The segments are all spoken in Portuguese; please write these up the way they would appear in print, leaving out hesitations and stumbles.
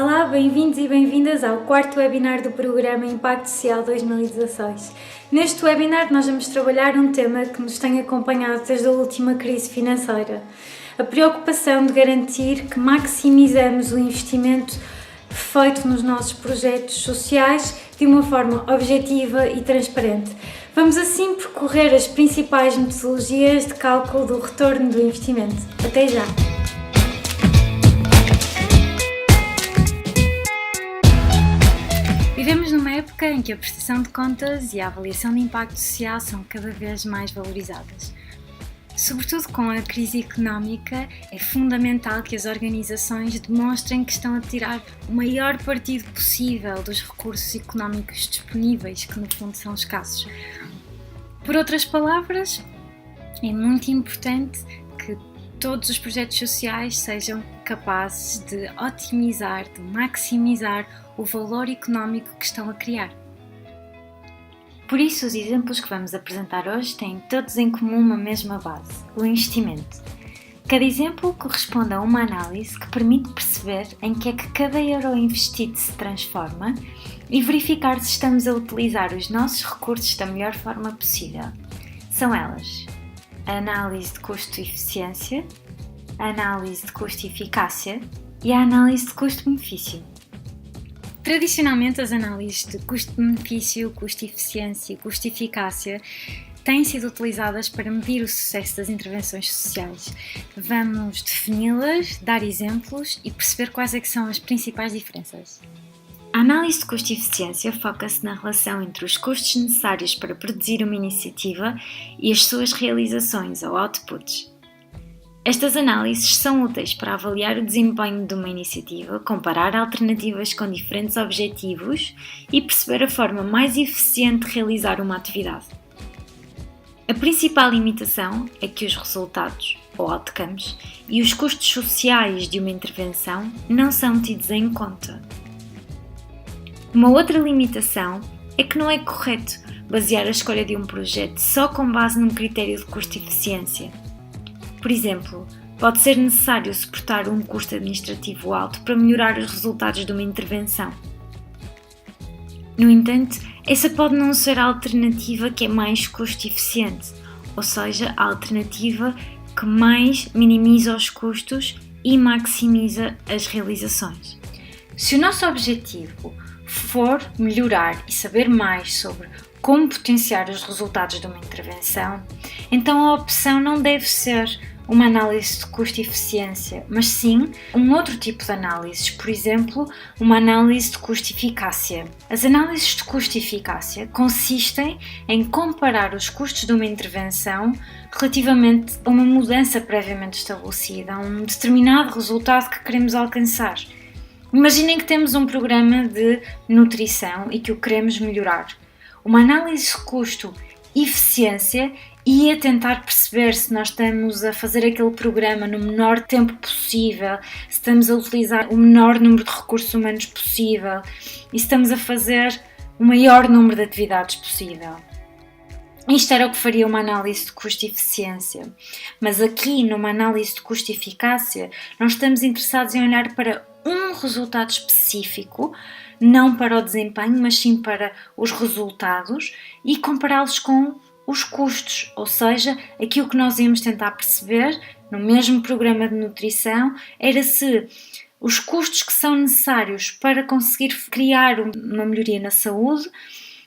Olá, bem-vindos e bem-vindas ao quarto webinar do programa Impacto Social 2016. Neste webinar nós vamos trabalhar um tema que nos tem acompanhado desde a última crise financeira. A preocupação de garantir que maximizamos o investimento feito nos nossos projetos sociais de uma forma objetiva e transparente. Vamos assim percorrer as principais metodologias de cálculo do retorno do investimento. Até já! Vivemos numa época em que a prestação de contas e a avaliação de impacto social são cada vez mais valorizadas. Sobretudo com a crise económica, é fundamental que as organizações demonstrem que estão a tirar o maior partido possível dos recursos económicos disponíveis, que no fundo são escassos. Por outras palavras, é muito importante que todos os projetos sociais sejam capazes de otimizar, de maximizar o valor económico que estão a criar. Por isso, os exemplos que vamos apresentar hoje têm todos em comum uma mesma base, o investimento. Cada exemplo corresponde a uma análise que permite perceber em que é que cada euro investido se transforma e verificar se estamos a utilizar os nossos recursos da melhor forma possível. São elas: a análise de custo-eficiência, a análise de custo-eficácia e a análise de custo-benefício. Tradicionalmente, as análises de custo-benefício, custo-eficiência e custo-eficácia têm sido utilizadas para medir o sucesso das intervenções sociais. Vamos defini-las, dar exemplos e perceber quais é que são as principais diferenças. A análise de custo-eficiência foca-se na relação entre os custos necessários para produzir uma iniciativa e as suas realizações ou outputs. Estas análises são úteis para avaliar o desempenho de uma iniciativa, comparar alternativas com diferentes objetivos e perceber a forma mais eficiente de realizar uma atividade. A principal limitação é que os resultados, ou outcomes, e os custos sociais de uma intervenção não são tidos em conta. Uma outra limitação é que não é correto basear a escolha de um projeto só com base num critério de custo-eficiência. Por exemplo, pode ser necessário suportar um custo administrativo alto para melhorar os resultados de uma intervenção. No entanto, essa pode não ser a alternativa que é mais custo-eficiente, ou seja, a alternativa que mais minimiza os custos e maximiza as realizações. Se o nosso objetivo for melhorar e saber mais sobre como potenciar os resultados de uma intervenção, então a opção não deve ser uma análise de custo-eficiência, mas sim um outro tipo de análises, por exemplo, uma análise de custo-eficácia. As análises de custo-eficácia consistem em comparar os custos de uma intervenção relativamente a uma mudança previamente estabelecida, a um determinado resultado que queremos alcançar. Imaginem que temos um programa de nutrição e que o queremos melhorar. Uma análise de custo-eficiência ia tentar perceber se nós estamos a fazer aquele programa no menor tempo possível, se estamos a utilizar o menor número de recursos humanos possível e se estamos a fazer o maior número de atividades possível. Isto era o que faria uma análise de custo-eficiência. Mas aqui, numa análise de custo-eficácia, nós estamos interessados em olhar para um resultado específico, não para o desempenho, mas sim para os resultados e compará-los com os custos, ou seja, aquilo que nós íamos tentar perceber no mesmo programa de nutrição era se os custos que são necessários para conseguir criar uma melhoria na saúde,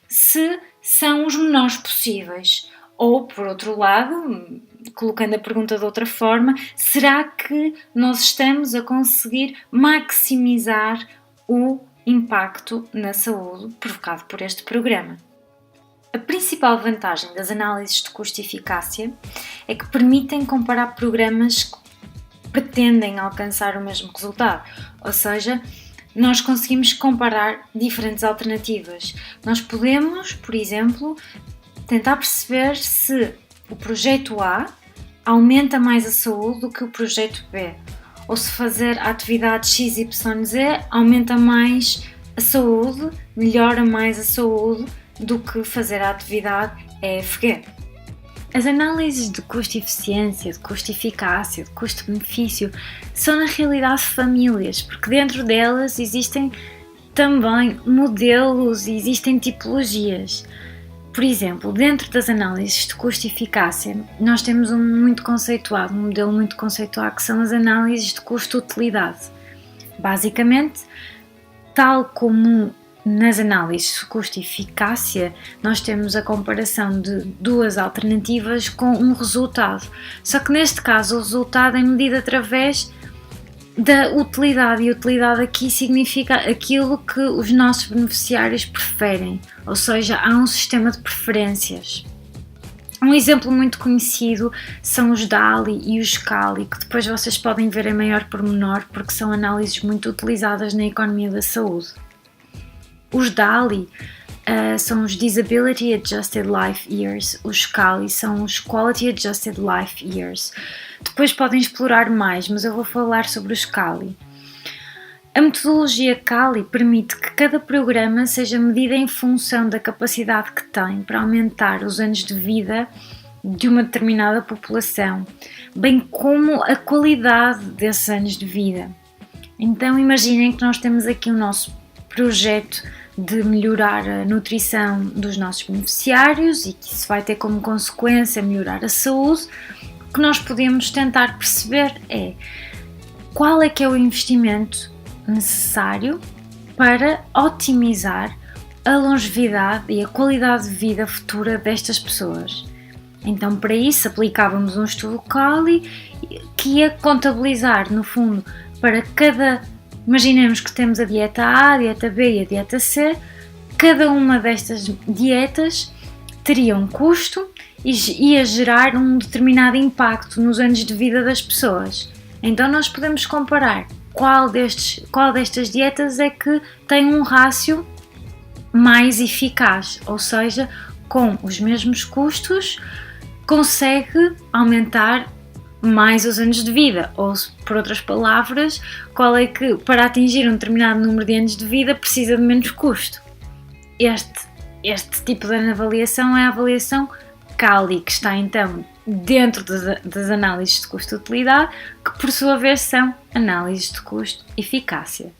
se são os menores possíveis. Ou, por outro lado, colocando a pergunta de outra forma, será que nós estamos a conseguir maximizar o impacto na saúde provocado por este programa? A principal vantagem das análises de custo-eficácia é que permitem comparar programas que pretendem alcançar o mesmo resultado, ou seja, nós conseguimos comparar diferentes alternativas. Nós podemos, por exemplo, tentar perceber se o projeto A aumenta mais a saúde do que o projeto B, ou se fazer a atividade XYZ aumenta mais a saúde, melhora mais a saúde do que fazer a atividade EFG. As análises de custo-eficiência, de custo-eficácia, de custo-benefício são na realidade famílias, porque dentro delas existem também modelos e existem tipologias. Por exemplo, dentro das análises de custo-eficácia, nós temos um modelo muito conceituado, que são as análises de custo-utilidade. Basicamente, tal como nas análises de custo-eficácia, nós temos a comparação de duas alternativas com um resultado. Só que neste caso o resultado é medido através da utilidade, e utilidade aqui significa aquilo que os nossos beneficiários preferem, ou seja, há um sistema de preferências. Um exemplo muito conhecido são os DALI e os SCALI, que depois vocês podem ver em maior pormenor, porque são análises muito utilizadas na economia da saúde. Os DALI são os Disability Adjusted Life Years, os SCALI são os Quality Adjusted Life Years. Depois podem explorar mais, mas eu vou falar sobre os SCALI. A metodologia CALI permite que cada programa seja medido em função da capacidade que tem para aumentar os anos de vida de uma determinada população, bem como a qualidade desses anos de vida. Então imaginem que nós temos aqui o nosso projeto de melhorar a nutrição dos nossos beneficiários e que isso vai ter como consequência melhorar a saúde. O que nós podemos tentar perceber é qual é que é o investimento necessário para otimizar a longevidade e a qualidade de vida futura destas pessoas. Então, para isso, aplicávamos um estudo CALI que ia contabilizar, no fundo, para cada... Imaginemos que temos a dieta A, a dieta B e a dieta C. Cada uma destas dietas teria um custo e ia gerar um determinado impacto nos anos de vida das pessoas. Então nós podemos comparar qual destas dietas é que tem um rácio mais eficaz, ou seja, com os mesmos custos consegue aumentar mais os anos de vida, ou por outras palavras, qual é que para atingir um determinado número de anos de vida precisa de menos custo. Este tipo de avaliação é a avaliação CALI, que está então dentro das análises de custo-utilidade, que por sua vez são análises de custo-eficácia.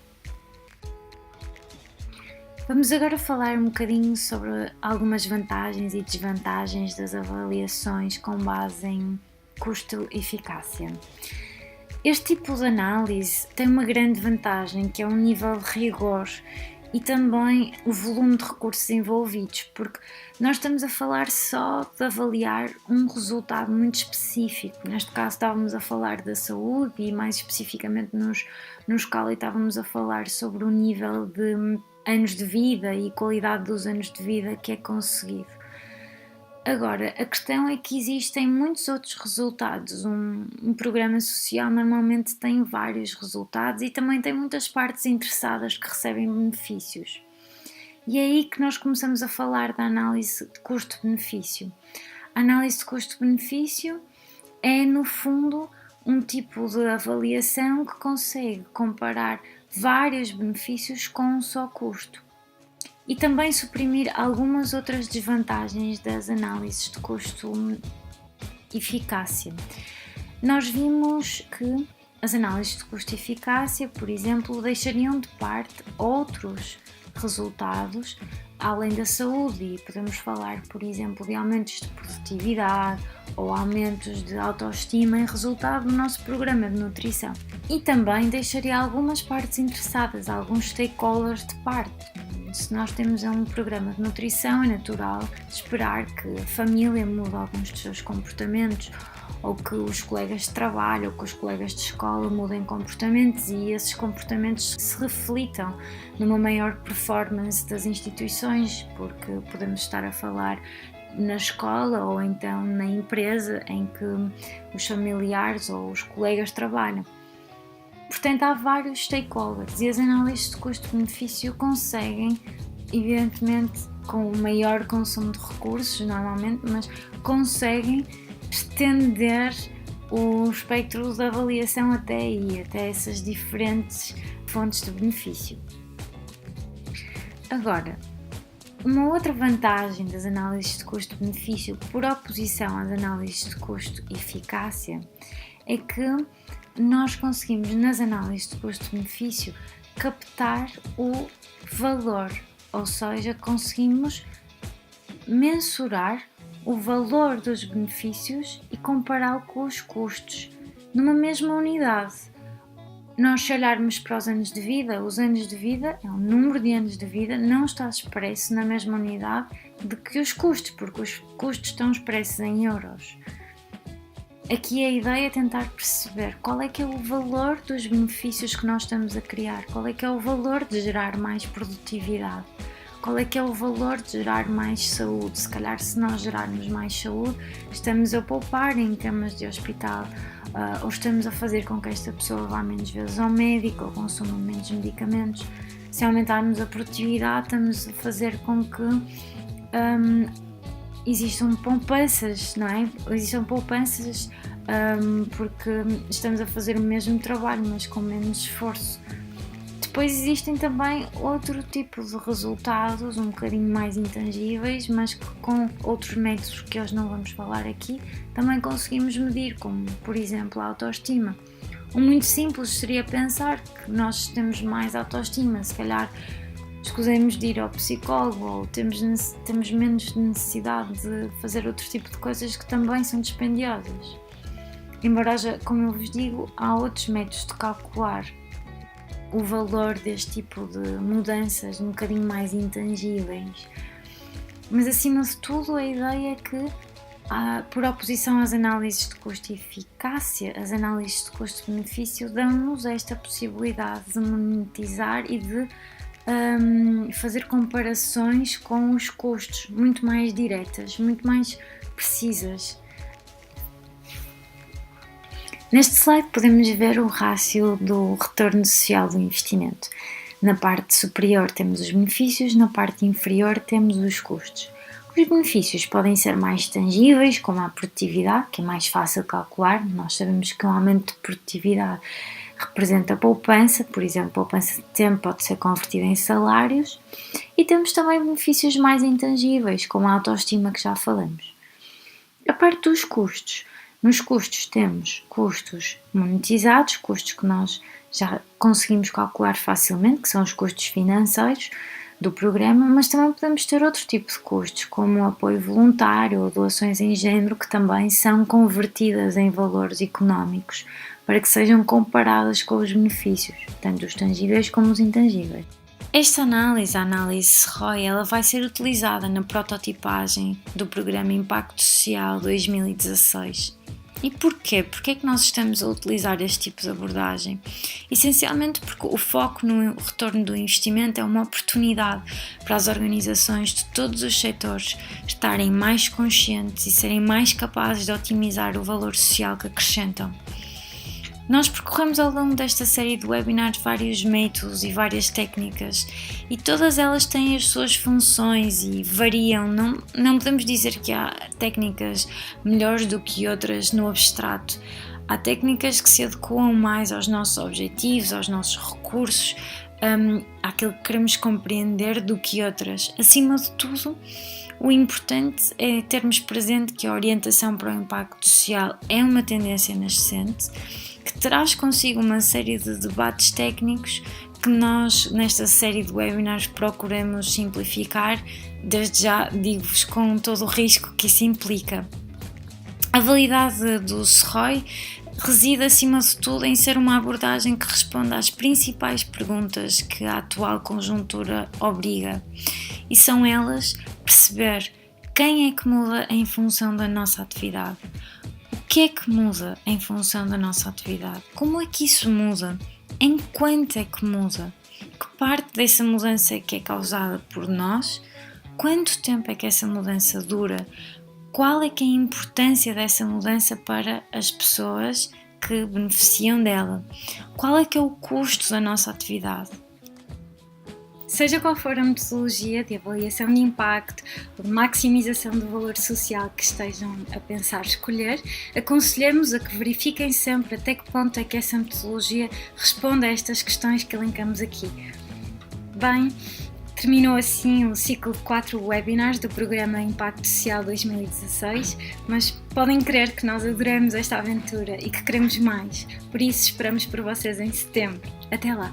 Vamos agora falar um bocadinho sobre algumas vantagens e desvantagens das avaliações com base em custo-eficácia. Este tipo de análise tem uma grande vantagem, que é o nível de rigor e também o volume de recursos envolvidos, porque nós estamos a falar só de avaliar um resultado muito específico. Neste caso estávamos a falar da saúde e mais especificamente nos CALI estávamos a falar sobre o nível de anos de vida e qualidade dos anos de vida que é conseguido. Agora, a questão é que existem muitos outros resultados. Um programa social normalmente tem vários resultados e também tem muitas partes interessadas que recebem benefícios. E é aí que nós começamos a falar da análise de custo-benefício. A análise de custo-benefício é, no fundo, um tipo de avaliação que consegue comparar vários benefícios com um só custo. E também suprimir algumas outras desvantagens das análises de custo-eficácia. Nós vimos que as análises de custo-eficácia, por exemplo, deixariam de parte outros resultados além da saúde, e podemos falar, por exemplo, de aumentos de produtividade ou aumentos de autoestima em resultado do nosso programa de nutrição. E também deixaria algumas partes interessadas, alguns stakeholders de parte. Se nós temos um programa de nutrição, é natural esperar que a família mude alguns dos seus comportamentos, ou que os colegas de trabalho ou que os colegas de escola mudem comportamentos e esses comportamentos se reflitam numa maior performance das instituições, porque podemos estar a falar na escola ou então na empresa em que os familiares ou os colegas trabalham. Portanto, há vários stakeholders e as análises de custo-benefício conseguem, evidentemente, com o maior consumo de recursos, normalmente, mas conseguem estender o espectro de avaliação até aí, até essas diferentes fontes de benefício. Agora, Uma outra vantagem das análises de custo-benefício, por oposição às análises de custo-eficácia, é que nós conseguimos, nas análises de custo-benefício, captar o valor, ou seja, conseguimos mensurar o valor dos benefícios e compará-lo com os custos numa mesma unidade. Nós, se olharmos para os anos de vida, o número de anos de vida, não está expresso na mesma unidade de que os custos, porque os custos estão expressos em euros. Aqui a ideia é tentar perceber qual é que é o valor dos benefícios que nós estamos a criar, qual é que é o valor de gerar mais produtividade, qual é que é o valor de gerar mais saúde. Se calhar, se nós gerarmos mais saúde, estamos a poupar em camas de hospital, ou estamos a fazer com que esta pessoa vá menos vezes ao médico ou consuma menos medicamentos. Se aumentarmos a produtividade, estamos a fazer com que existam poupanças, não é? Existam poupanças porque estamos a fazer o mesmo trabalho, mas com menos esforço. Depois existem também outro tipo de resultados, um bocadinho mais intangíveis, mas que com outros métodos que hoje não vamos falar aqui, também conseguimos medir, como por exemplo a autoestima. O muito simples seria pensar que nós temos mais autoestima, se calhar escusemos de ir ao psicólogo ou temos menos necessidade de fazer outro tipo de coisas que também são dispendiosas. Embora haja, como eu vos digo, há outros métodos de calcular o valor deste tipo de mudanças um bocadinho mais intangíveis. Mas acima de tudo a ideia é que, por oposição às análises de custo e eficácia, as análises de custo-benefício dão-nos esta possibilidade de monetizar e de fazer comparações com os custos muito mais diretas, muito mais precisas. Neste slide podemos ver o rácio do retorno social do investimento. Na parte superior temos os benefícios, na parte inferior temos os custos. Os benefícios podem ser mais tangíveis, como a produtividade, que é mais fácil de calcular. Nós sabemos que um aumento de produtividade representa poupança, por exemplo, poupança de tempo pode ser convertida em salários. E temos também benefícios mais intangíveis, como a autoestima que já falamos. A parte dos custos. Nos custos temos custos monetizados, custos que nós já conseguimos calcular facilmente, que são os custos financeiros do programa, mas também podemos ter outro tipo de custos, como o apoio voluntário ou doações em género, que também são convertidas em valores económicos para que sejam comparadas com os benefícios, tanto os tangíveis como os intangíveis. Esta análise, a análise SROI, ela vai ser utilizada na prototipagem do Programa Impacto Social 2016. E porquê? Porquê é que nós estamos a utilizar este tipo de abordagem? Essencialmente porque o foco no retorno do investimento é uma oportunidade para as organizações de todos os setores estarem mais conscientes e serem mais capazes de otimizar o valor social que acrescentam. Nós percorremos ao longo desta série de webinars vários métodos e várias técnicas e todas elas têm as suas funções e variam. Não podemos dizer que há técnicas melhores do que outras no abstrato. Há técnicas que se adequam mais aos nossos objetivos, aos nossos recursos, àquilo que queremos compreender do que outras. Acima de tudo, o importante é termos presente que a orientação para o impacto social é uma tendência nascente, que traz consigo uma série de debates técnicos que nós, nesta série de webinars, procuramos simplificar, desde já digo-vos com todo o risco que isso implica. A validade do SROI reside, acima de tudo, em ser uma abordagem que responda às principais perguntas que a atual conjuntura obriga, e são elas: perceber quem é que muda em função da nossa atividade, o que é que muda em função da nossa atividade, como é que isso muda, em quanto é que muda, que parte dessa mudança é que é causada por nós, quanto tempo é que essa mudança dura, qual é que é a importância dessa mudança para as pessoas que beneficiam dela, qual é que é o custo da nossa atividade. Seja qual for a metodologia de avaliação de impacto ou de maximização do valor social que estejam a pensar escolher, aconselhamos a que verifiquem sempre até que ponto é que essa metodologia responde a estas questões que elencamos aqui. Bem, Terminou assim o ciclo de 4 webinars do programa Impacto Social 2016, mas podem crer que nós adoramos esta aventura e que queremos mais, por isso esperamos por vocês em setembro. Até lá!